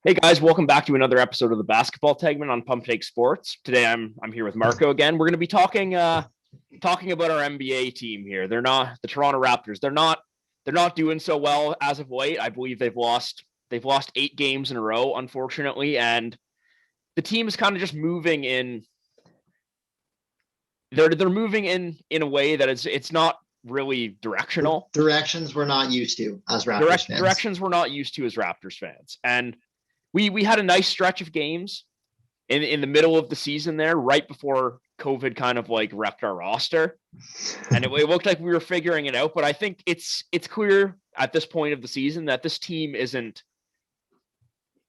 Hey guys, welcome back to another episode of the basketball segment on Pump Take Sports. Today I'm here with Marco again. We're going to be talking about our NBA team here. They're not the Toronto Raptors. They're not doing so well as of late. I believe they've lost 8 games in a row, unfortunately, and the team is kind of just moving in. They're moving in a way that it's not really directional. Directions we're not used to as Raptors fans. Directions we're not used to as Raptors fans, and we had a nice stretch of games in the middle of the season there, right before COVID kind of like wrecked our roster, and it looked like we were figuring it out. But I think it's clear at this point of the season that this team isn't.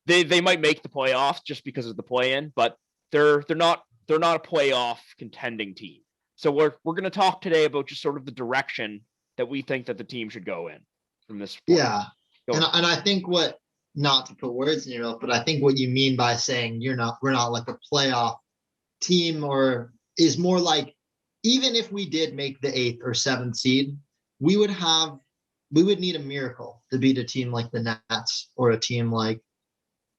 They might make the playoffs just because of the play-in, but they're not a playoff contending team. So we're going to talk today about just sort of the direction that we think that the team should go in from this point. Yeah, and I think not to put words in your mouth, but I think what you mean by saying we're not like a playoff team, or is more like, even if we did make the 8th or 7th seed, we would need a miracle to beat a team like the Nets, or a team like,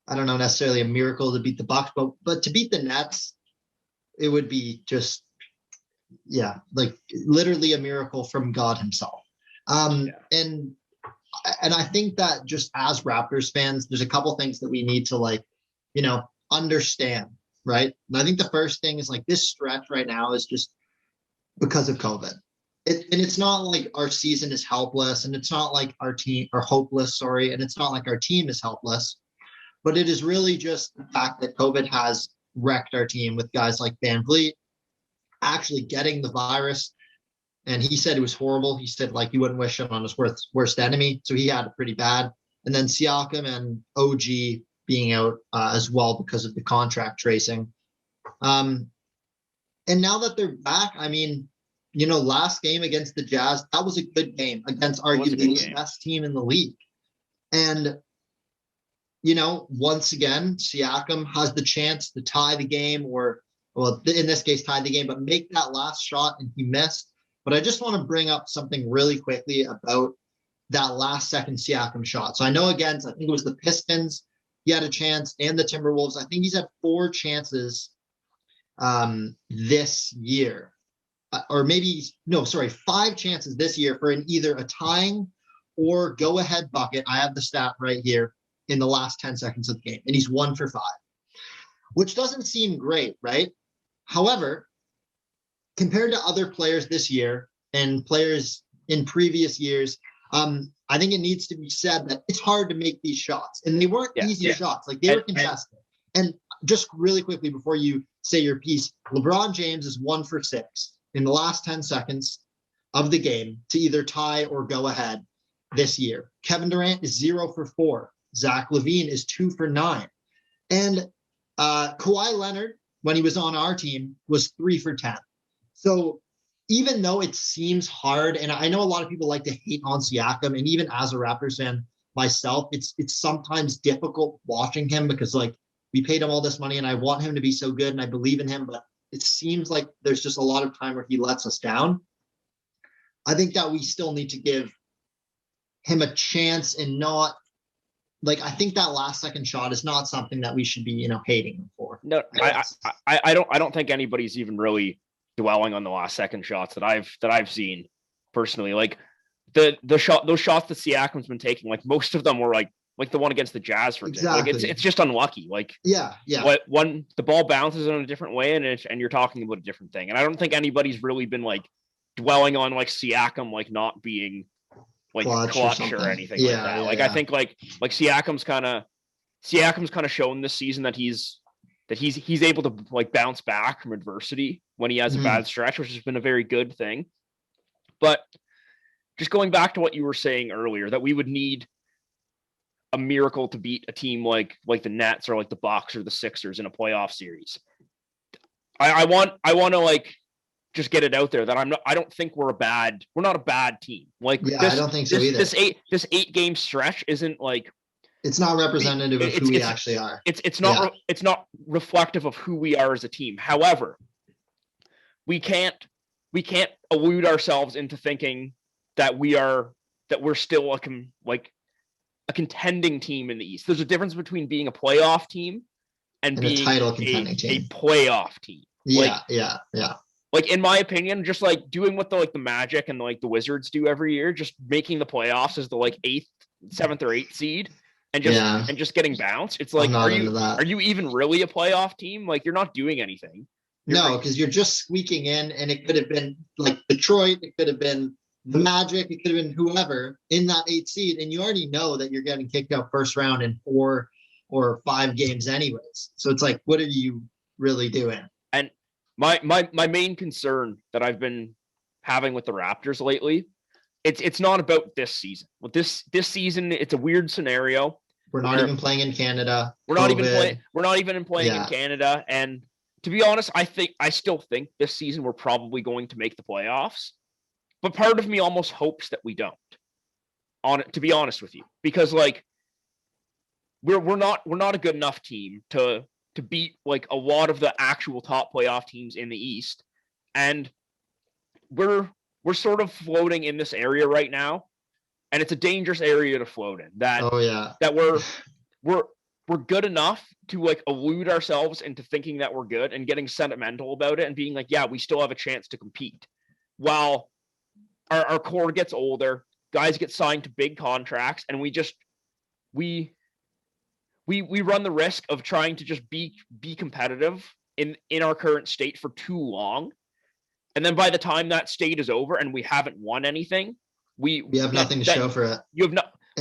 I don't know, necessarily a miracle to beat the Bucks, but to beat the Nets, it would be just, yeah, like literally a miracle from God himself. And I think that just as Raptors fans, there's a couple things that we need to understand, right? And I think the first thing is like, this stretch right now is just because of COVID. And it's not like our season is helpless, and it's not like our team are hopeless, sorry, and it's not like our team is helpless, but it is really just the fact that COVID has wrecked our team, with guys like Van Vliet actually getting the virus. And he said it was horrible. He said like he wouldn't wish him on his worst enemy. So he had it pretty bad. And then Siakam and OG being out as well because of the contract tracing. And now that they're back, I mean, last game against the Jazz, that was a good game against arguably the best team in the league. And, once again, Siakam has the chance to tie the game, or, well, in this case, tie the game, but make that last shot, and he missed. But I just want to bring up something really quickly about that last second Siakam shot. So I know I think it was the Pistons, he had a chance, and the Timberwolves. I think he's had 4 chances this year. Or maybe, no, sorry, 5 chances this year for either a tying or go-ahead bucket. I have the stat right here, in the last 10 seconds of the game. And he's 1 for 5, which doesn't seem great, right? However, compared to other players this year and players in previous years, I think it needs to be said that it's hard to make these shots. And they weren't easy shots. Like, they were contested. And just really quickly before you say your piece, LeBron James is 1 for 6 in the last 10 seconds of the game to either tie or go ahead this year. Kevin Durant is 0 for 4. Zach LaVine is 2 for 9. And Kawhi Leonard, when he was on our team, was 3 for 10. So even though it seems hard, and I know a lot of people like to hate on Siakam, and even as a Raptors fan myself, it's sometimes difficult watching him, because like, we paid him all this money and I want him to be so good and I believe in him, but it seems like there's just a lot of time where he lets us down. I think that we still need to give him a chance, and not like, I think that last second shot is not something that we should be, hating him for. No, I don't think anybody's even really dwelling on the last second shots that I've seen personally. Like those shots that Siakam's been taking, like most of them were like the one against the Jazz, for example. Like it's just unlucky. Like when the ball bounces in a different way, and you're talking about a different thing. And I don't think anybody's really been like dwelling on like Siakam like not being like clutch or anything like that. I think like Siakam's kind of shown this season that he's able to like bounce back from adversity when he has a bad stretch, which has been a very good thing. But just going back to what you were saying earlier, that we would need a miracle to beat a team like the Nets or like the Bucks or the Sixers in a playoff series. I want to like just get it out there that I don't think we're not a bad team. Like, I don't think so either. This 8 game stretch isn't like, it's not representative of who we actually are. It's not reflective of who we are as a team. However, we can't elude ourselves into thinking that we're still a a contending team in the East. There's a difference between being a playoff team and being a title contending team. A playoff team. Yeah. Like, in my opinion, just like doing what the Magic and like the Wizards do every year, just making the playoffs as the like 8th, 7th or 8th seed and just getting bounced. It's like, are you even really a playoff team? Like, you're not doing anything. No, because you're just squeaking in, and it could have been like Detroit, it could have been the Magic, it could have been whoever in that 8th seed, and you already know that you're getting kicked out first round in 4 or 5 games anyways. So it's like, what are you really doing? And my main concern that I've been having with the Raptors lately, it's not about this season. With this season, it's a weird scenario. We're not even playing in Canada. We're not even playing in Canada. And to be honest, I still think this season we're probably going to make the playoffs. But part of me almost hopes that we don't. To be honest with you, because like we're not a good enough team to beat like a lot of the actual top playoff teams in the East, and we're sort of floating in this area right now, and it's a dangerous area to float in. That we're good enough to like elude ourselves into thinking that we're good and getting sentimental about it and being like, yeah, we still have a chance to compete, while our core gets older, guys get signed to big contracts, and we run the risk of trying to just be competitive in our current state for too long. And then by the time that state is over and we haven't won anything, we have nothing to show for it.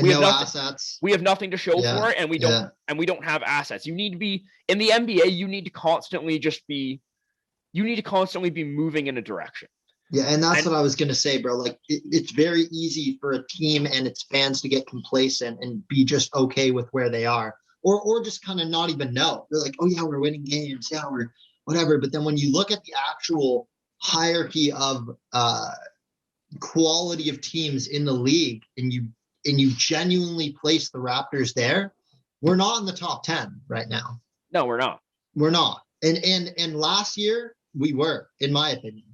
We have assets. We have nothing to show for it, and we don't have assets. You need to be in the NBA, you need to constantly be moving in a direction. Yeah, and that's what I was going to say, bro. Like, it's very easy for a team and its fans to get complacent and be just okay with where they are. Or just kind of not even know. They're like, oh, yeah, we're winning games. Yeah, we're whatever. But then when you look at the actual hierarchy of quality of teams in the league and you genuinely place the Raptors there, we're not in the top 10 right now. No, we're not. We're not. And last year, we were, in my opinion.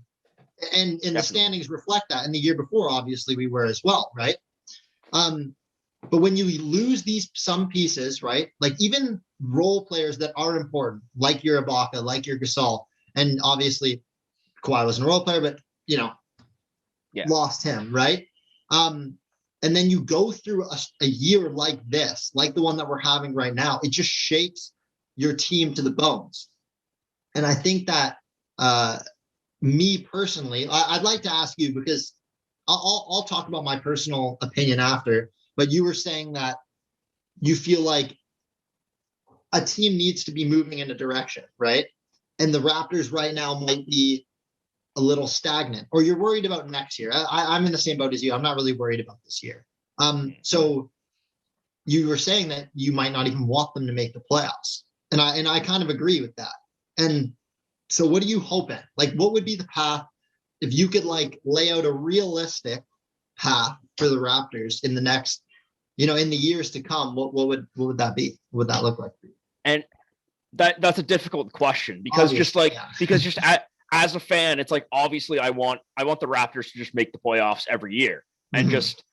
And the standings reflect that. And the year before, obviously, we were as well, right? But when you lose some pieces, right? Like even role players that are important, like your Ibaka, like your Gasol, and obviously Kawhi wasn't a role player, but lost him, right? And then you go through a year like this, like the one that we're having right now, it just shakes your team to the bones. And I think that me personally, I'd like to ask you, because I'll talk about my personal opinion after. But you were saying that you feel like a team needs to be moving in a direction, right? And the Raptors right now might be a little stagnant, or you're worried about next year. I'm in the same boat as you. I'm not really worried about this year. So you were saying that you might not even want them to make the playoffs. And I kind of agree with that. And so what are you hoping? Like, what would be the path if you could like lay out a realistic path for the Raptors in the next, in the years to come? What would that be? What would that look like for you? And that's a difficult question because as a fan, it's like, obviously I want the Raptors to just make the playoffs every year and just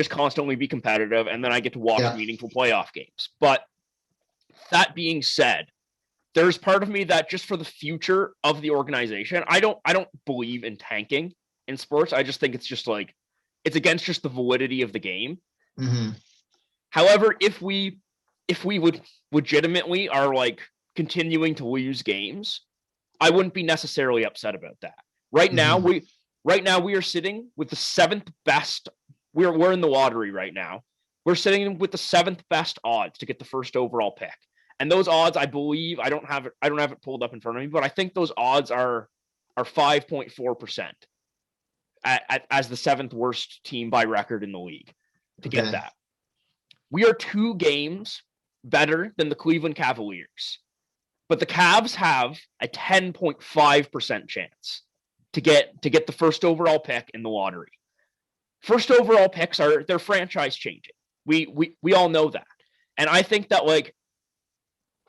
constantly be competitive. And then I get to watch meaningful playoff games. But that being said, there's part of me that just for the future of the organization, I don't believe in tanking in sports. I just think it's just like, it's against just the validity of the game. Mm-hmm. However, if we would legitimately are like continuing to lose games, I wouldn't be necessarily upset about that. Right now we are sitting with the 7th best. We're in the lottery right now. We're sitting with the 7th best odds to get the first overall pick. And those odds, I believe, I don't have it pulled up in front of me, but I think those odds are 5.4% as the 7th worst team by record in the league to get that. We are 2 games better than the Cleveland Cavaliers, but the Cavs have a 10.5% chance to get the first overall pick in the lottery. First overall picks they're franchise changing. We all know that. And I think that like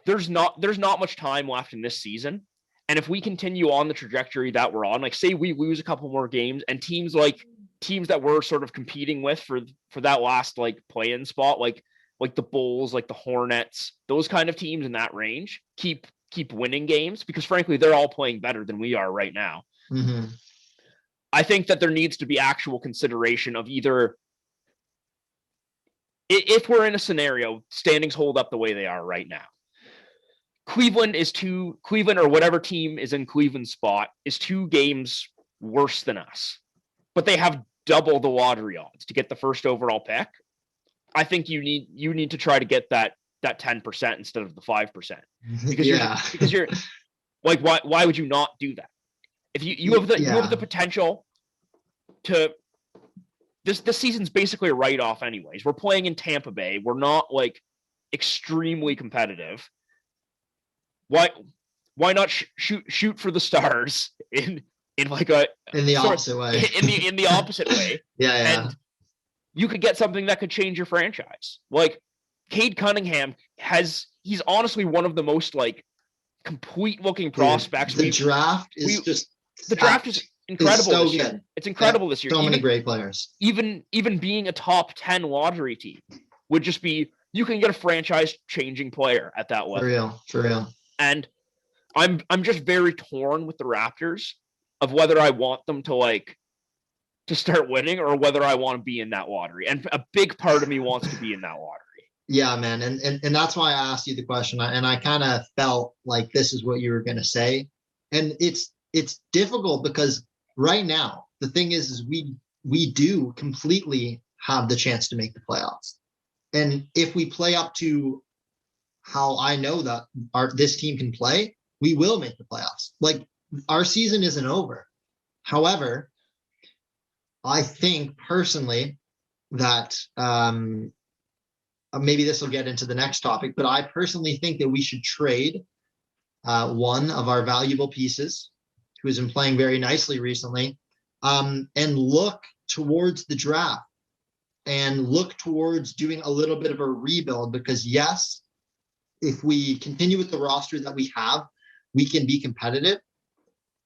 there's not much time left in this season. And if we continue on the trajectory that we're on, like say we lose a couple more games and teams that we're sort of competing with for that last like play-in spot, like like the Bulls, like the Hornets, those kind of teams in that range keep winning games because frankly, they're all playing better than we are right now. Mm-hmm. I think that there needs to be actual consideration of either if we're in a scenario, standings hold up the way they are right now. Cleveland or whatever team is in Cleveland's spot is 2 games worse than us, but they have double the lottery odds to get the first overall pick. I think you need to try to get that 10% instead of the 5% because you're like, why would you not do that? If you have the potential to, this season's basically a write-off anyways. We're playing in Tampa Bay. We're not like extremely competitive. Why not shoot for the stars in like in the opposite way? In the opposite way. Yeah. And you could get something that could change your franchise. Like Cade Cunningham he's honestly one of the most like complete looking prospects. The draft is incredible. So this year. good. It's incredible this year. So many great players. Even being a top 10 lottery team would just be, you can get a franchise changing player at that level. For real. And I'm just very torn with the Raptors of whether I want them to start winning or whether I want to be in that lottery. And a big part of me wants to be in that lottery. Yeah, man. And that's why I asked you the question. And I kind of felt like this is what you were going to say. And it's difficult because right now, the thing is we do completely have the chance to make the playoffs. And if we play up to how I know that this team can play, we will make the playoffs. Like, our season isn't over. However, I think personally that maybe this will get into the next topic, but I personally think that we should trade one of our valuable pieces who has been playing very nicely recently, and look towards the draft and look towards doing a little bit of a rebuild because yes, if we continue with the roster that we have, we can be competitive,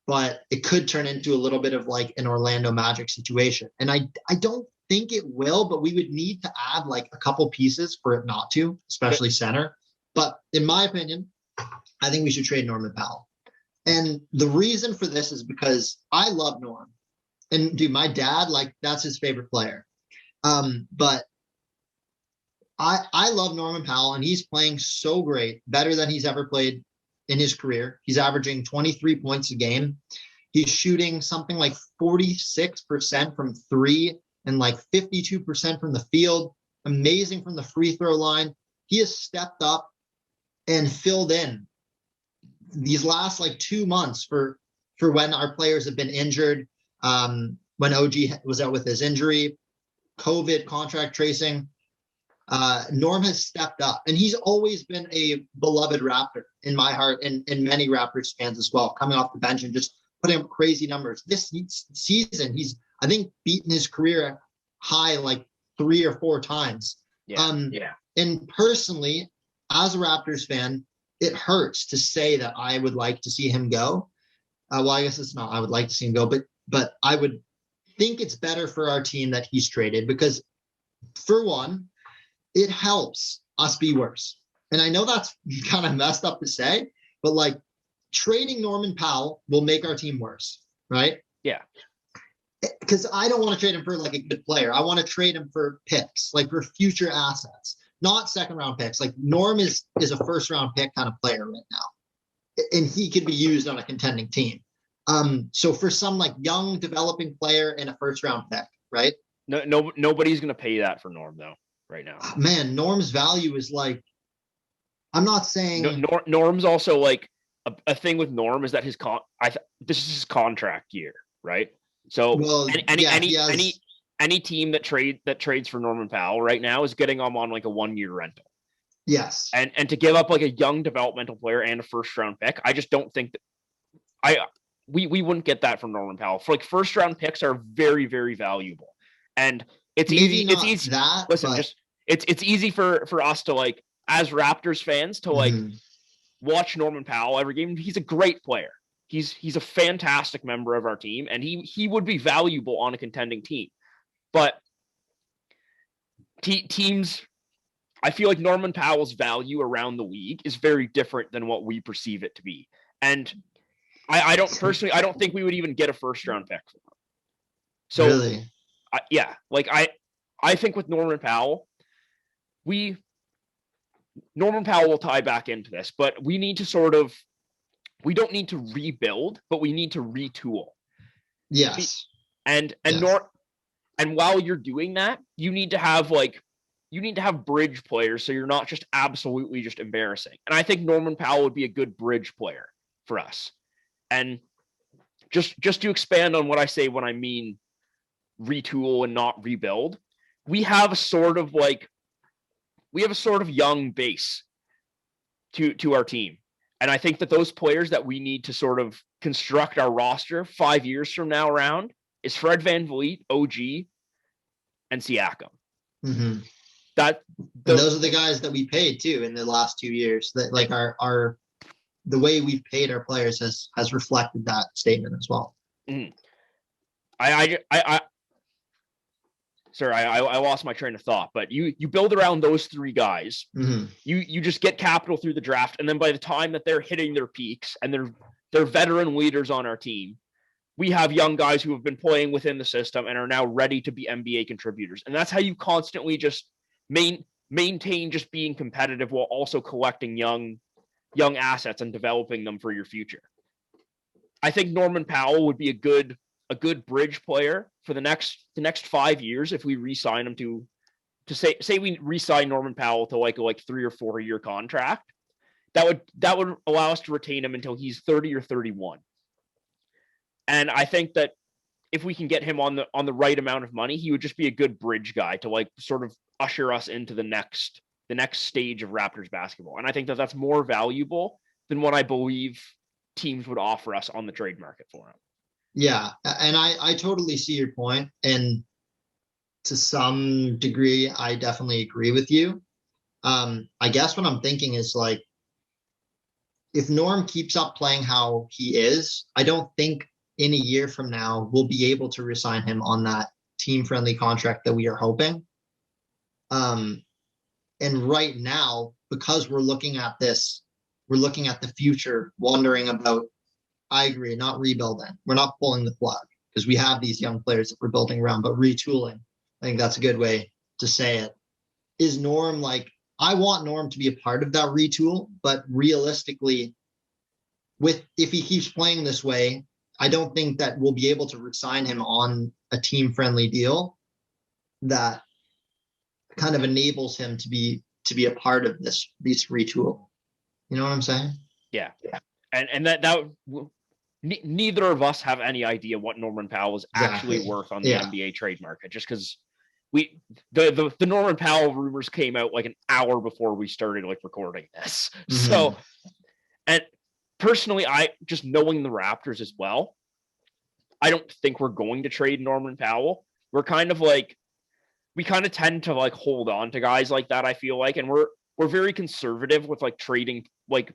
but it could turn into a little bit of like an Orlando Magic situation. And I don't think it will, but we would need to add like a couple pieces for it not to, especially center. But in my opinion, I think we should trade Norman Powell. And the reason for this is because I love Norm. And dude, my dad, like, that's his favorite player. But I love Norman Powell, and he's playing so great, better than he's ever played in his career. He's averaging 23 points a game. He's shooting something like 46% from 3 and like 52% from the field. Amazing from the free throw line. He has stepped up and filled in these last like 2 months for when our players have been injured, when OG was out with his injury, COVID, contract tracing. Norm has stepped up, and he's always been a beloved Raptor in my heart and many Raptors fans as well, coming off the bench and just putting up crazy numbers. This season, he's, I think, beaten his career high like 3 or 4 times. And personally, as a Raptors fan, it hurts to say that I would like to see him go. Well, I guess it's not I would like to see him go, but I would think it's better for our team that he's traded because, for one, it helps us be worse. And I know that's kind of messed up to say, but like, trading Norman Powell will make our team worse, right? Yeah. Because I don't want to trade him for like a good player. I want to trade him for picks, like for future assets, not second round picks. Like, Norm is a first round pick kind of player right now, and he could be used on a contending team. So for some like young developing player and a first round pick, right? No, nobody's going to pay that for Norm though right now. Man, Norm's value is like, I'm not saying Norm's also like a thing with Norm is that this is his contract year, right? So any team that trades for Norman Powell right now is getting him on like a 1-year rental. Yes. And to give up like a young developmental player and a first round pick, I just don't think that we wouldn't get that from Norman Powell. For like, first round picks are very, very valuable. And it's easy. It's easy for us to, like, as Raptors fans, to like watch Norman Powell every game. He's a great player. He's a fantastic member of our team, and he would be valuable on a contending team. But teams I feel like Norman Powell's value around the league is very different than what we perceive it to be. And I don't personally, I don't think we would even get a first round pick. So Really? yeah, like I think with Norman Powell, Norman Powell will tie back into this, but we need to we don't need to rebuild, but we need to retool. Yes. And Yes. And while you're doing that, you need to have bridge players, so you're not just absolutely just embarrassing. And I think Norman Powell would be a good bridge player for us. And just to expand on what I say when I mean retool and not rebuild, we have a sort of young base to our team. And I think that those players that we need to sort of construct our roster 5 years from now around is Fred VanVleet, OG, and Siakam. Mm-hmm. And those are the guys that we paid too in the last 2 years. That like our the way we've paid our players has reflected that statement as well. Mm-hmm. Sorry, I lost my train of thought, but you build around those three guys. Mm-hmm. You just get capital through the draft, and then by the time that they're hitting their peaks and they're veteran leaders on our team, we have young guys who have been playing within the system and are now ready to be NBA contributors. And that's how you constantly just maintain just being competitive while also collecting young assets and developing them for your future. I think Norman Powell would be a good bridge player for the next 5 years if we re-sign him to say we re-sign Norman Powell to like 3 or 4 year contract. That would allow us to retain him until he's 30 or 31. And I think that if we can get him on the right amount of money, he would just be a good bridge guy to like sort of usher us into the next stage of Raptors basketball. And I think that that's more valuable than what I believe teams would offer us on the trade market for him. Yeah, and I totally see your point, and to some degree, I definitely agree with you. I guess what I'm thinking is like, if Norm keeps up playing how he is, I don't think in a year from now we'll be able to resign him on that team-friendly contract that we are hoping. And right now, because we're looking at the future, wondering about. I agree, not rebuilding. We're not pulling the plug because we have these young players that we're building around, but retooling. I think that's a good way to say it. Is Norm like, I want Norm to be a part of that retool, but realistically, if he keeps playing this way, I don't think that we'll be able to resign him on a team-friendly deal that kind of enables him to be a part of this retool. You know what I'm saying? Yeah. And that neither of us have any idea what Norman Powell is actually worth on the NBA trade market, just because the Norman Powell rumors came out like an hour before we started like recording this. Mm-hmm. So, and personally, I just knowing the Raptors as well, I don't think we're going to trade Norman Powell. We're kind of like, we kind of tend to like hold on to guys like that, I feel like, and we're very conservative with like trading, like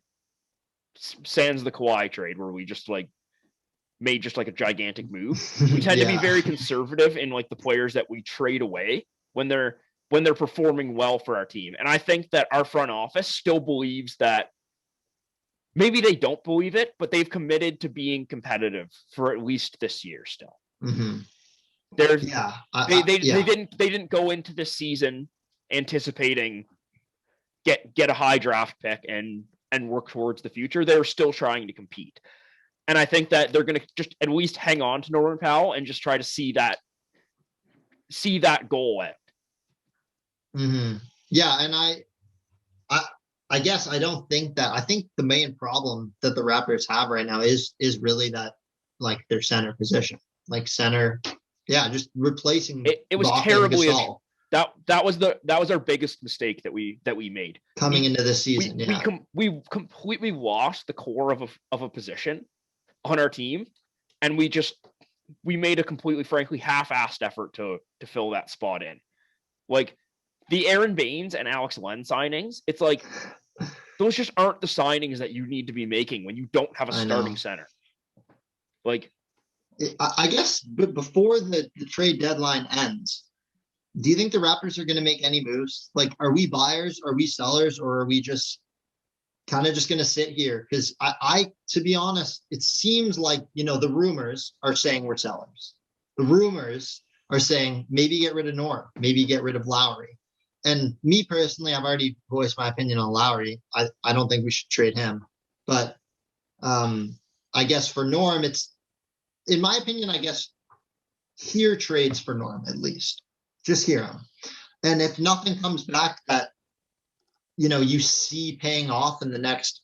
sans the Kawhi trade where we just like made just like a gigantic move. We tend to be very conservative in like the players that we trade away when they're performing well for our team. And I think that our front office still believes that, maybe they don't believe it, but they've committed to being competitive for at least this year still. Mm-hmm. They didn't go into this season anticipating get a high draft pick and work towards the future. They're still trying to compete. And I think that they're going to just at least hang on to Norman Powell and just try to see that goal end. Mm-hmm. Yeah. And I guess I don't think that, I think the main problem that the Raptors have right now is really that, like, their center position, like center. Yeah. Just replacing. It was terribly. That was our biggest mistake that we made coming into this season. We completely lost the core of a position on our team, and we made a completely, frankly, half-assed effort to fill that spot in. Like the Aaron Baines and Alex Len signings, it's like those just aren't the signings that you need to be making when you don't have a starting center. Like, I guess before the trade deadline ends, Do you think the Raptors are going to make any moves? Like, are we buyers? Are we sellers? Or are we just kind of just going to sit here? Because to be honest, it seems like, the rumors are saying we're sellers. The rumors are saying maybe get rid of Norm, maybe get rid of Lowry. And me personally, I've already voiced my opinion on Lowry. I don't think we should trade him. But I guess for Norm, it's, in my opinion, I guess, hear trades for Norm at least. Just hear him. And if nothing comes back that, you see paying off in the next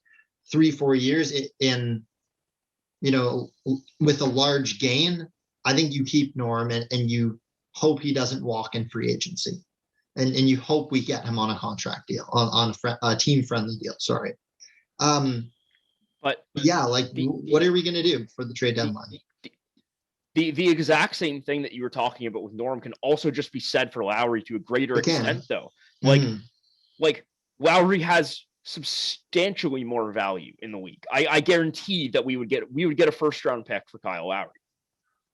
3-4 years with a large gain, I think you keep Norm and you hope he doesn't walk in free agency. And you hope we get him on a contract deal, on a team-friendly deal, sorry. But yeah, what are we going to do for the trade deadline? The exact same thing that you were talking about with Norm can also just be said for Lowry to a greater extent, though. Like Lowry has substantially more value in the league. I guarantee that we would get a first round pick for Kyle Lowry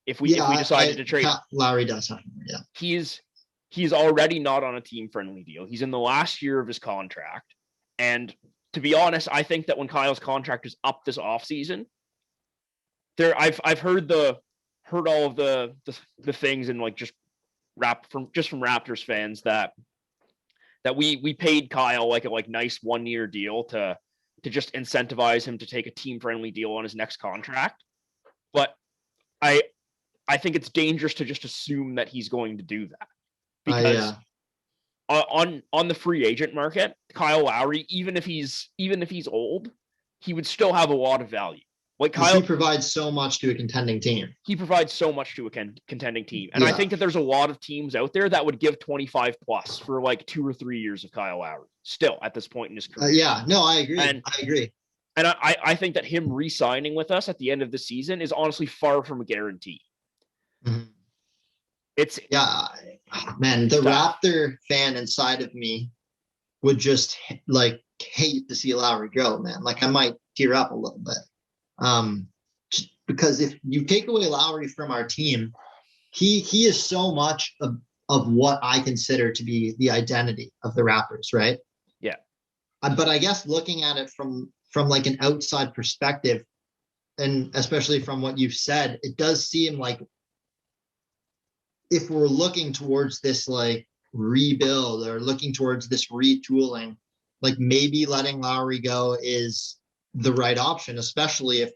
if we decided to trade. Lowry does have more, yeah. He's already not on a team friendly deal. He's in the last year of his contract, and to be honest, I think that when Kyle's contract is up this offseason, I've heard all of the things and like just from Raptors fans that we paid Kyle like a nice 1-year deal to just incentivize him to take a team friendly deal on his next contract. But I think it's dangerous to just assume that he's going to do that, because on the free agent market, Kyle Lowry, even if he's old, he would still have a lot of value. Like Kyle, he provides so much to a contending team. He provides so much to a contending team. And I think that there's a lot of teams out there that would give 25 plus for like 2 or 3 years of Kyle Lowry still at this point in his career. I agree. I agree. And I think that him re-signing with us at the end of the season is honestly far from a guarantee. Mm-hmm. The Raptor fan inside of me would just like hate to see Lowry go, man. Like I might tear up a little bit. Because if you take away Lowry from our team, he is so much of what I consider to be the identity of the Raptors, right? Yeah. But I guess looking at it from like an outside perspective, and especially from what you've said, it does seem like if we're looking towards this like rebuild or looking towards this retooling, like maybe letting Lowry go is the right option, especially if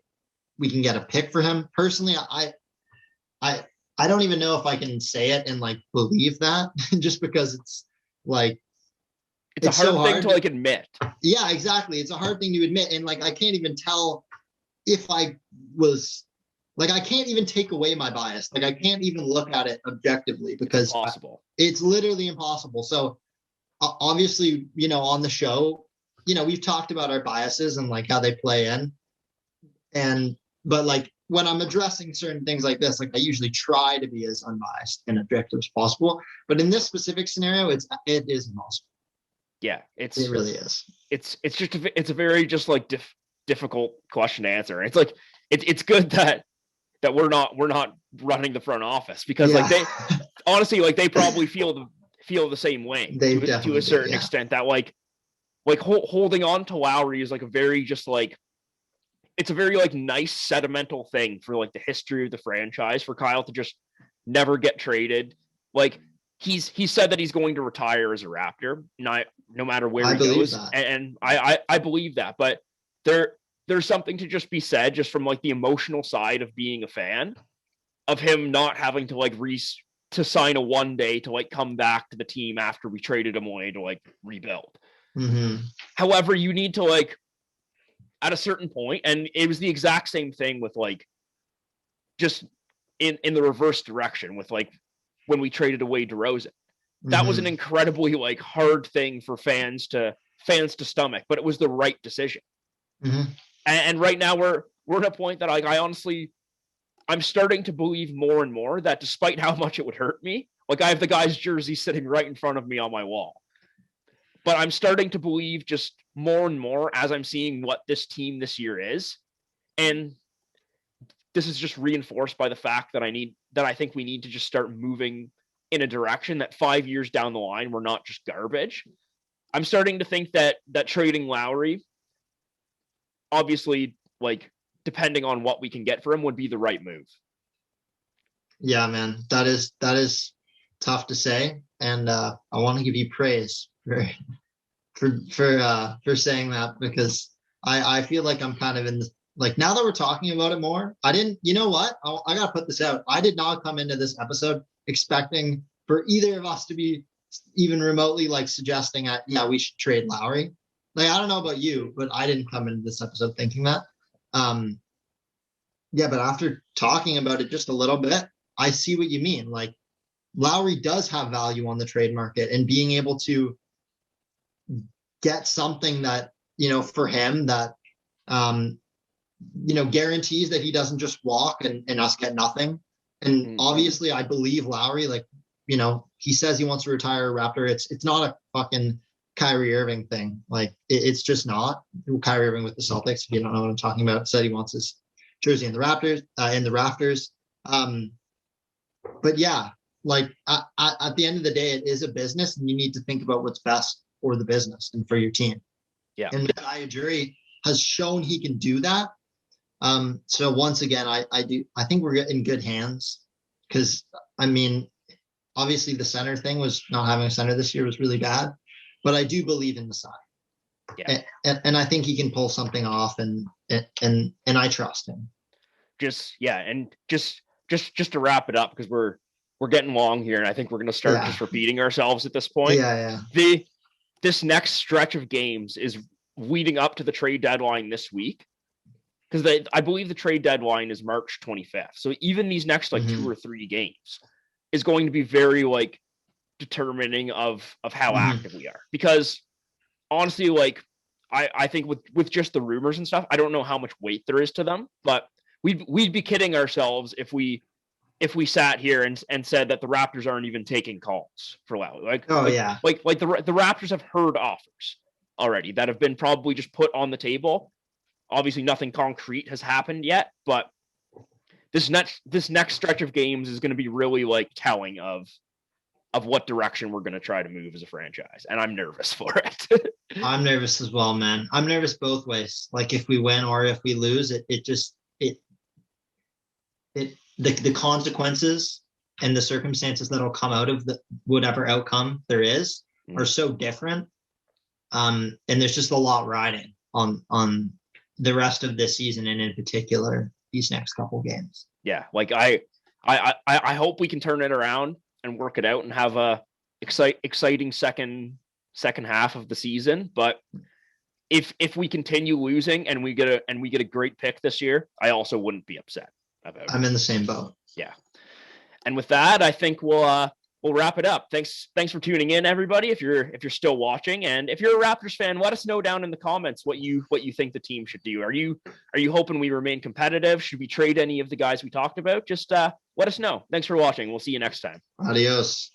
we can get a pick for him. Personally, I don't even know if I can say it and like believe that just because it's like it's a hard thing to like admit. Yeah, exactly. It's a hard thing to admit. And like I can't even tell if I was like I can't even take away my bias. Like I can't even look at it objectively because it's literally impossible. So obviously, on the show, we've talked about our biases and like how they play in. But like when I'm addressing certain things like this, like I usually try to be as unbiased and objective as possible. But in this specific scenario, it is impossible. Yeah, it really is. It's a very just like difficult question to answer. It's like it's good that we're not running the front office, because like they honestly like they probably feel the same way to a certain extent, that like holding on to Lowry is like a very just like it's a very like nice sentimental thing for like the history of the franchise for Kyle to just never get traded. Like he said that he's going to retire as a Raptor, no matter where he goes, and I believe that. But there's something to just be said just from like the emotional side of being a fan of him not having to like to sign a 1 day to like come back to the team after we traded him away to like rebuild. Mm-hmm. However, you need to like at a certain point, and it was the exact same thing with like just in the reverse direction with like when we traded away DeRozan. That was an incredibly like hard thing for fans to stomach, but it was the right decision. Mm-hmm. And right now we're at a point that like I'm starting to believe more and more that despite how much it would hurt me, like I have the guy's jersey sitting right in front of me on my wall. But I'm starting to believe just more and more as I'm seeing what this team this year is. And this is just reinforced by the fact that I think we need to just start moving in a direction that 5 years down the line, we're not just garbage. I'm starting to think that trading Lowry, obviously, like, depending on what we can get for him, would be the right move. Yeah, man, that is tough to say, and I want to give you praise for saying that, because I feel like I'm kind of in the, like, now that we're talking about it more, you know what? I got to put this out. I did not come into this episode expecting for either of us to be even remotely like suggesting that, yeah, we should trade Lowry. Like, I don't know about you, but I didn't come into this episode thinking that. Yeah, but after talking about it just a little bit, I see what you mean. Like, Lowry does have value on the trade market, and being able to get something that, for him that, guarantees that he doesn't just walk and us get nothing. And obviously I believe Lowry, like, he says he wants to retire a Raptor. It's not a fucking Kyrie Irving thing. Like, it's just not. Kyrie Irving with the Celtics, if you don't know what I'm talking about, said he wants his jersey in the rafters. But yeah, like, at the end of the day, it is a business, and you need to think about what's best for the business and for your team. Yeah. And Masai Ujiri has shown he can do that. So once again, I think we're in good hands, because, I mean, obviously the center thing was not having a center this year was really bad, but I do believe in Masai. Yeah. And I think he can pull something off, and I trust him. Just to wrap it up, because we're getting long here, and I think we're going to start just repeating ourselves at this point. Yeah. This next stretch of games is leading up to the trade deadline this week, because I believe the trade deadline is March 25th. So even these next 2 or 3 games is going to be very like determining of how active we are. Because honestly, like, I think with just the rumors and stuff, I don't know how much weight there is to them, but we'd be kidding ourselves if we sat here and said that the Raptors aren't even taking calls for Lowry. Like the Raptors have heard offers already that have been probably just put on the table. Obviously, nothing concrete has happened yet, but this next stretch of games is going to be really like telling of what direction we're going to try to move as a franchise, and I'm nervous for it. I'm nervous as well, man. I'm nervous both ways. Like, if we win or if we lose, the consequences and the circumstances that'll come out of whatever outcome there is are so different. And there's just a lot riding on the rest of this season, and in particular these next couple games. Yeah, like I hope we can turn it around and work it out and have a exciting second half of the season. But if we continue losing and we get a great pick this year, I also wouldn't be upset about it. I'm in the same boat. Yeah. And with that, I think we'll wrap it up. Thanks for tuning in, everybody. If you're still watching, and if you're a Raptors fan, let us know down in the comments what you think the team should do. Are you hoping we remain competitive? Should we trade any of the guys we talked about? Just let us know. Thanks for watching. We'll see you next time. Adios.